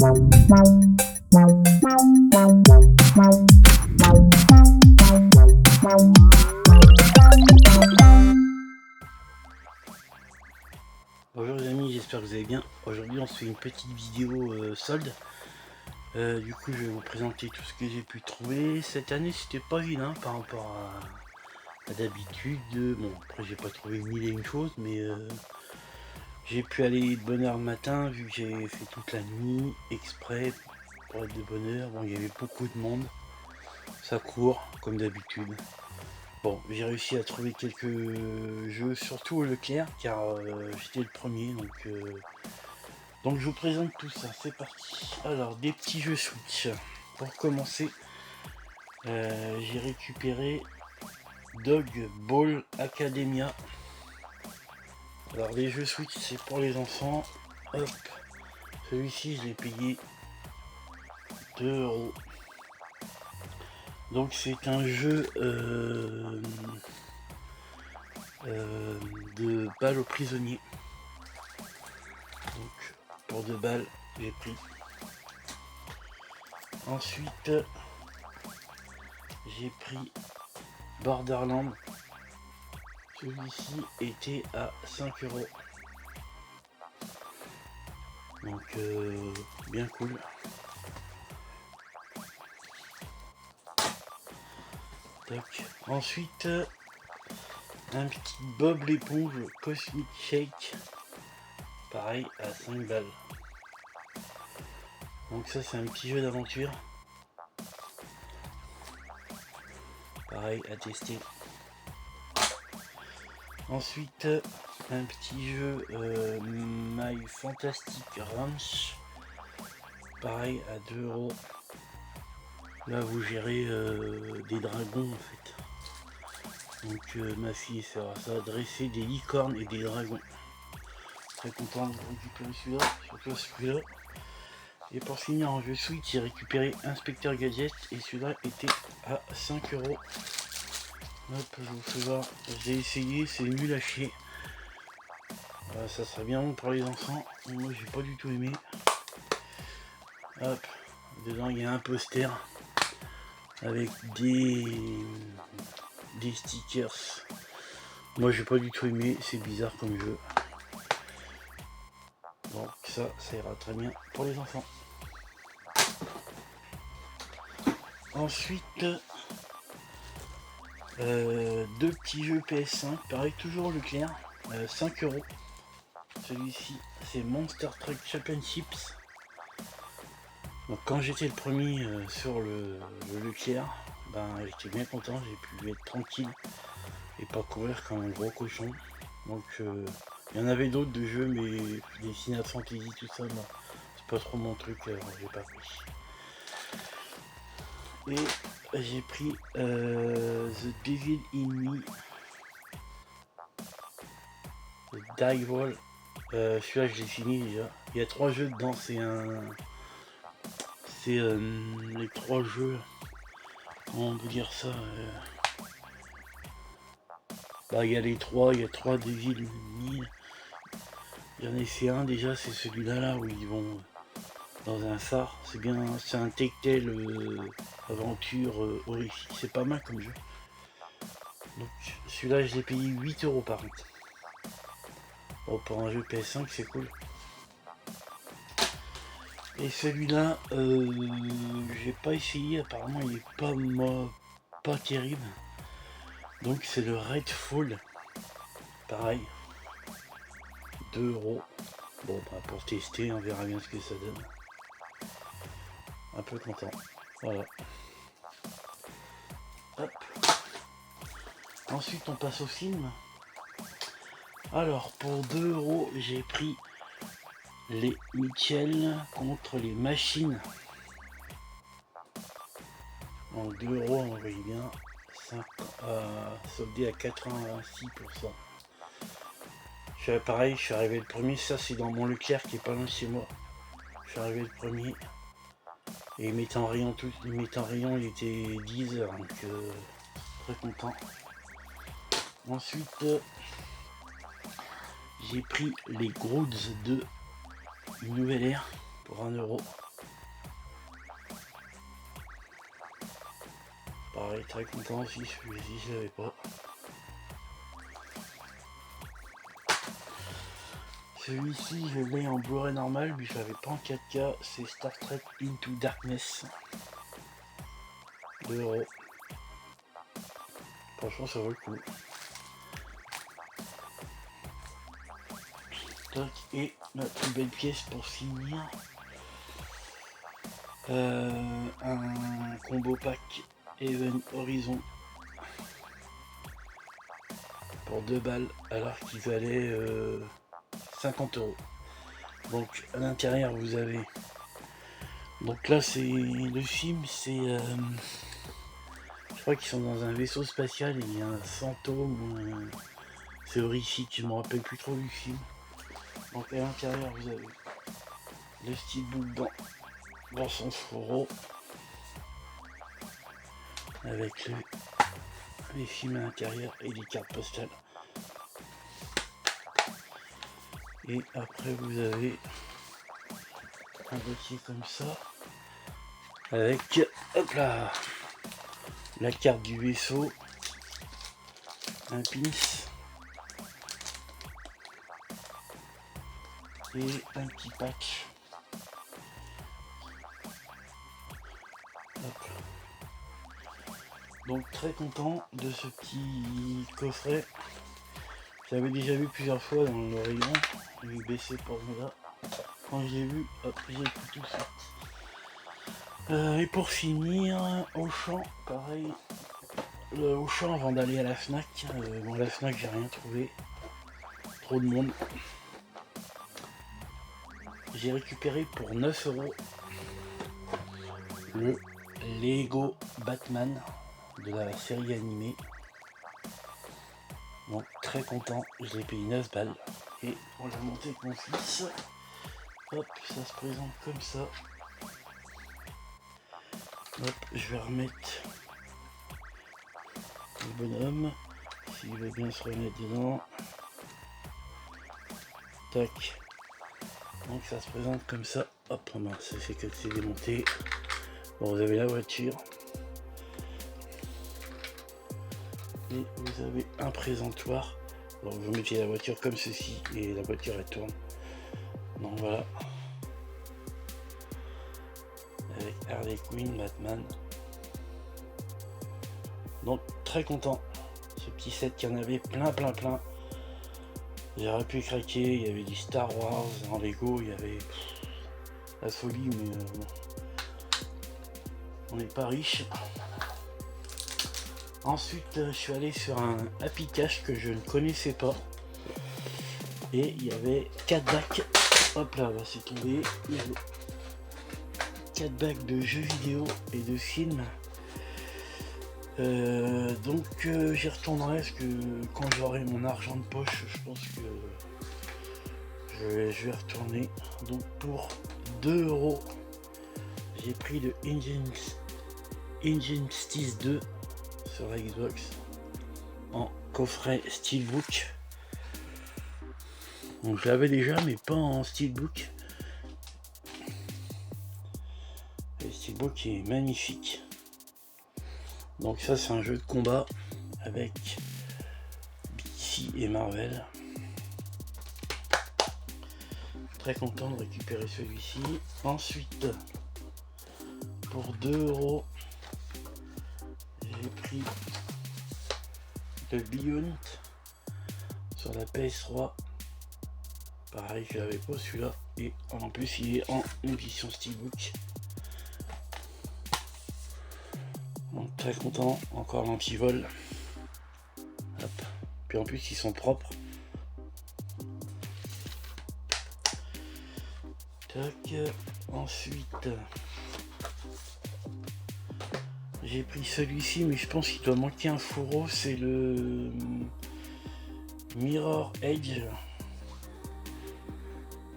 Bonjour les amis, j'espère que vous allez bien. Aujourd'hui on se fait une petite vidéo solde. Du coup je vais vous présenter tout ce que j'ai pu trouver. Cette année c'était pas vilain par rapport à d'habitude. Bon après j'ai pas trouvé mille et une choses, mais j'ai pu aller de bonne heure le matin vu que j'ai fait toute la nuit exprès pour être de bonne heure. Bon il y avait beaucoup de monde, ça court comme d'habitude. Bon, j'ai réussi à trouver quelques jeux, surtout au Leclerc, car j'étais le premier, donc je vous présente tout ça, c'est parti. Alors, des petits jeux Switch. Pour commencer, j'ai récupéré Dog Ball Academia. Alors, les jeux Switch, c'est pour les enfants. Hop, celui-ci, je l'ai payé 2 €. Donc, c'est un jeu de balles aux prisonniers. Donc pour 2 balles j'ai pris. Ensuite j'ai pris Borderland. Celui-ci était à 5 €. Donc bien cool. Tac. Ensuite un petit Bob l'éponge Cosmic Shake, pareil à 5 balles. Donc ça c'est un petit jeu d'aventure, pareil à tester. Ensuite un petit jeu My Fantastic Ranch, pareil à 2 €. Là vous gérez des dragons en fait. Donc ma fille fera ça, dresser des licornes et des dragons. Très content de récupérer celui-là, surtout celui-là. Et pour finir en jeu Switch, j'ai récupéré Inspecteur Gadget et celui-là était à 5 €. Hop, je vous fais voir, j'ai essayé, c'est nul à chier. Ça serait bien bon pour les enfants, moi j'ai pas du tout aimé. Hop, dedans il y a un poster avec des stickers. Moi j'ai pas du tout aimé, c'est bizarre comme jeu. Donc ça ira très bien pour les enfants. Ensuite, 2 petits jeux PS5, pareil toujours Leclerc, 5 €. Celui-ci c'est Monster Truck Championships. Donc quand j'étais le premier sur le Leclerc, ben j'étais bien content, j'ai pu être tranquille et pas courir comme un gros cochon. Donc il y en avait d'autres de jeux, mais des Final Fantasy tout ça, moi c'est pas trop mon truc, alors j'ai pas pris. Et j'ai pris The Devil in Me, The Die Wall. Celui-là je l'ai fini déjà. Il y a 3 jeux dedans, c'est les 3 jeux, comment on peut dire ça, bah il y a les 3, il y a 3 Devil in Me. J'en ai fait un déjà, c'est celui-là là où ils vont dans un phare. C'est bien, c'est un Telltale aventure horrifique, c'est pas mal comme jeu. Donc celui-là je l'ai payé 8 € par contre. Bon, pour un jeu PS5 c'est cool. Et celui-là j'ai pas essayé, apparemment il est pas terrible. Donc c'est le Redfall, pareil 2 €. Bon bah pour tester on verra bien ce que ça donne. Un peu content, voilà. Hop. Ensuite on passe au film. Alors pour 2 € j'ai pris les Mitchell contre les machines. Donc 2 € on voyait bien, 5, soldé à 86%. Pareil, je suis arrivé le premier, ça c'est dans mon Leclerc qui est pas loin de chez moi. Je suis arrivé le premier. Et il mettait en rayon il était 10 h, donc très content. Ensuite j'ai pris les Groods 2, une nouvelle ère pour 1 €. pareil, très content aussi, celui-ci je l'avais pas. Celui-ci je l'ai en Blu-ray normal, mais je l'avais pas en 4K, c'est Star Trek Into Darkness. 2€. Franchement ça vaut le coup. Tac, et la plus belle pièce pour finir. Un combo pack Event Horizon pour 2 balles alors qu'il valait 50€. Donc à l'intérieur vous avez, donc là c'est le film, c'est je crois qu'ils sont dans un vaisseau spatial et il y a un fantôme, c'est horrifique, je me rappelle plus trop du film. Donc à l'intérieur vous avez le steelbook dans son fourreau avec les films à l'intérieur et les cartes postales. Et après vous avez un boîtier comme ça avec, hop là, la carte du vaisseau, un pins et un petit patch. Hop. Donc très content de ce petit coffret. J'avais déjà vu plusieurs fois dans le rayon, j'ai baissé pour là. Quand je l'ai vu, hop, j'ai pris tout de suite. Et pour finir, Auchan, pareil. Le Auchan avant d'aller à la Fnac. Bon, la Fnac, j'ai rien trouvé. Trop de monde. J'ai récupéré pour 9€ le Lego Batman de la série animée. Donc très content, je l'ai payé 9 balles. Et on l'a monté avec mon fils. Hop, ça se présente comme ça. Hop, je vais remettre le bonhomme, s'il veut bien se remettre dedans. Tac. Donc ça se présente comme ça. Hop, ben, ça fait que c'est démonté. Bon, vous avez la voiture. Et vous avez un présentoir. Donc vous mettez la voiture comme ceci et la voiture elle tourne. Donc voilà. Avec Harley Quinn, Batman. Donc très content. Ce petit set qui en avait plein. J'aurais pu craquer, il y avait du Star Wars en Lego, il y avait la folie, mais bon. On n'est pas riche. Ensuite je suis allé sur un Happy Cash que je ne connaissais pas. Et il y avait 4 bacs. Hop là, c'est tombé. Il y avait 4 bacs de jeux vidéo et de films. Donc j'y retournerai parce que quand j'aurai mon argent de poche, je pense que je vais retourner. Donc pour 2€, j'ai pris le Injustice 2 sur la Xbox en coffret Steelbook. Donc je l'avais déjà mais pas en Steelbook. Le Steelbook est magnifique. Donc ça c'est un jeu de combat avec DC et Marvel. Très content de récupérer celui-ci. Ensuite, pour 2€, j'ai pris le Beyond sur la PS3. Pareil, je l'avais pas celui-là. Et en plus il est en édition Steelbook. Donc très content, encore l'antivol. Hop. Puis en plus ils sont propres. Tac. Ensuite j'ai pris celui-ci, mais je pense qu'il doit manquer un fourreau, c'est le Mirror Edge.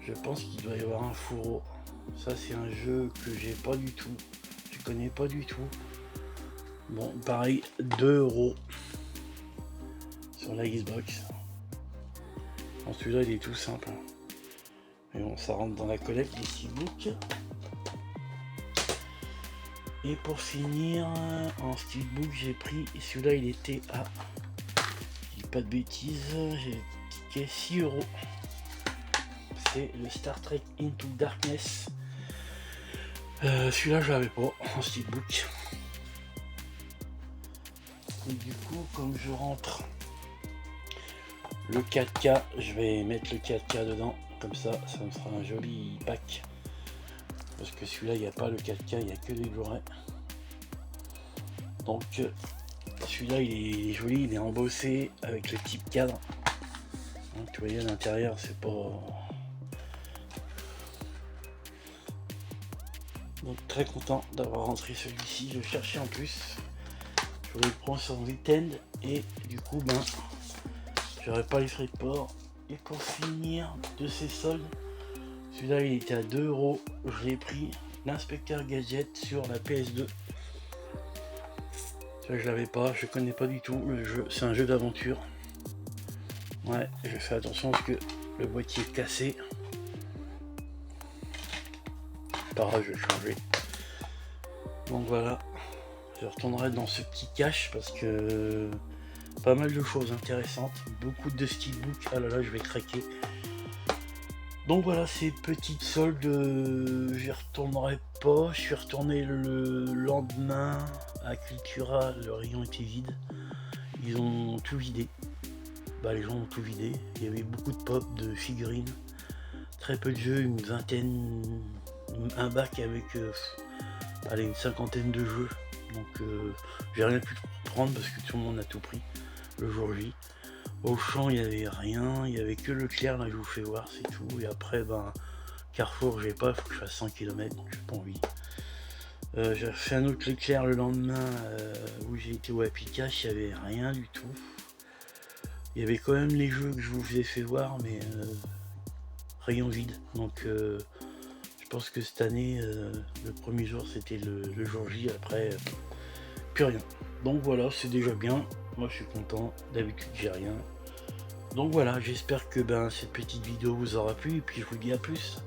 Je pense qu'il doit y avoir un fourreau. Ça c'est un jeu que j'ai pas du tout. Je connais pas du tout. Bon, pareil, 2€ sur la Xbox. Bon, celui-là, il est tout simple. Mais bon, ça rentre dans la collecte des Steelbook. Et pour finir, en steelbook, j'ai pris, celui-là il était à, je dis pas de bêtises, j'ai ticket 6 €. C'est le Star Trek Into Darkness. Celui-là je l'avais pas en steelbook. Et du coup, comme je rentre le 4K, je vais mettre le 4K dedans, comme ça, ça me fera un joli pack. Parce que celui-là, il n'y a pas le 4K, il n'y a que les Blu-ray. Donc, celui-là, il est joli, il est embossé avec le type cadre. Hein, tu voyais à l'intérieur, c'est pas... Donc, très content d'avoir rentré celui-ci. Je cherchais en plus. Je voulais le prendre sur week-end et du coup, ben, j'aurais pas les frais de port. Et pour finir de ces soldes, celui-là il était à 2 €. Je l'ai pris, l'inspecteur gadget sur la PS2. Ça je l'avais pas, je connais pas du tout le jeu. C'est un jeu d'aventure. Ouais, je fais attention parce que le boîtier est cassé. Pas grave, je vais changer. Donc voilà, je retournerai dans ce petit cache parce que pas mal de choses intéressantes, beaucoup de steelbook. Ah là là, je vais craquer. Donc voilà, ces petites soldes, j'y retournerai pas. Je suis retourné le lendemain à Cultura, le rayon était vide. Ils ont tout vidé. Bah, les gens ont tout vidé. Il y avait beaucoup de pop, de figurines, très peu de jeux, une vingtaine, un bac avec allez, une cinquantaine de jeux. Donc j'ai rien pu prendre parce que tout le monde a tout pris le jour J. Auchan, il n'y avait rien, il n'y avait que Leclerc, là je vous fais voir, c'est tout. Et après, ben, Carrefour, j'ai pas, il faut que je fasse 100 km, donc j'ai pas envie. J'ai fait un autre Leclerc le lendemain où j'ai été au Happy Cash, il n'y avait rien du tout. Il y avait quand même les jeux que je vous ai fait voir, mais rayon vide. Donc je pense que cette année, le premier jour c'était le jour J, après plus rien. Donc voilà, c'est déjà bien. Moi je suis content, d'habitude j'ai rien. Donc voilà, j'espère que cette petite vidéo vous aura plu et puis je vous dis à plus.